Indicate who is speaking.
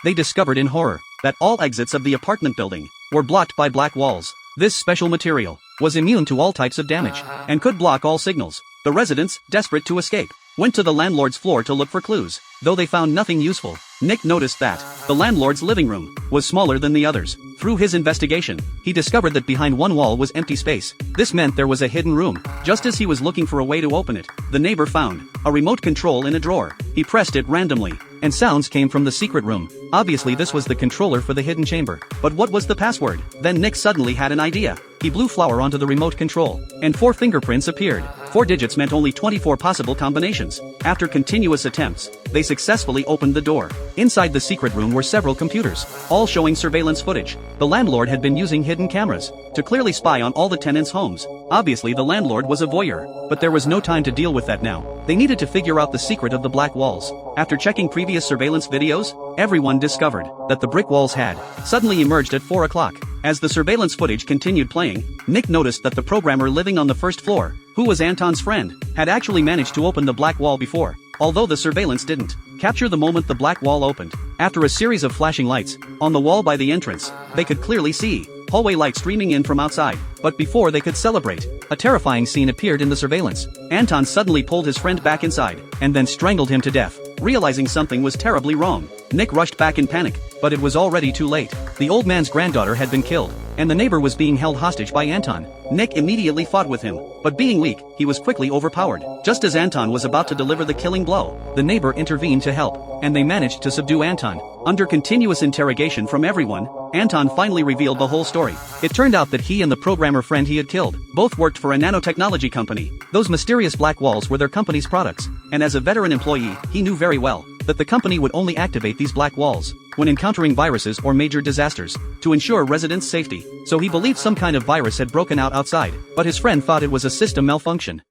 Speaker 1: they discovered in horror that all exits of the apartment building were blocked by black walls. This special material was immune to all types of damage and could block all signals. The residents, desperate to escape, went to the landlord's floor to look for clues. Though they found nothing useful, Nick noticed that the landlord's living room was smaller than the others. Through his investigation, he discovered that behind one wall was empty space. This meant there was a hidden room. Just as he was looking for a way to open it, the neighbor found a remote control in a drawer. He pressed it randomly, and sounds came from the secret room. Obviously this was the controller for the hidden chamber. But what was the password? Then Nick suddenly had an idea. He blew flour onto the remote control, and 4 fingerprints appeared. 4 digits meant only 24 possible combinations. After continuous attempts, they successfully opened the door. Inside the secret room were several computers, all showing surveillance footage. The landlord had been using hidden cameras to clearly spy on all the tenants' homes. Obviously the landlord was a voyeur, but there was no time to deal with that now. They needed to figure out the secret of the black walls. After checking previous surveillance videos, everyone discovered that the brick walls had suddenly emerged at 4 o'clock. As the surveillance footage continued playing, Nick noticed that the programmer living on the first floor, who was Anton's friend, had actually managed to open the black wall before, although the surveillance didn't capture the moment the black wall opened. After a series of flashing lights on the wall by the entrance, they could clearly see hallway light streaming in from outside. But before they could celebrate, a terrifying scene appeared in the surveillance. Anton suddenly pulled his friend back inside, and then strangled him to death. Realizing something was terribly wrong, Nick rushed back in panic, but it was already too late. The old man's granddaughter had been killed, and the neighbor was being held hostage by Anton. Nick immediately fought with him, but being weak, he was quickly overpowered. Just as Anton was about to deliver the killing blow, the neighbor intervened to help, and they managed to subdue Anton. Under continuous interrogation from everyone, Anton finally revealed the whole story. It turned out that he and the programmer friend he had killed both worked for a nanotechnology company. Those mysterious black walls were their company's products, and as a veteran employee, he knew very well that the company would only activate these black walls when encountering viruses or major disasters to ensure residents' safety. So he believed some kind of virus had broken out outside, but his friend thought it was a system malfunction.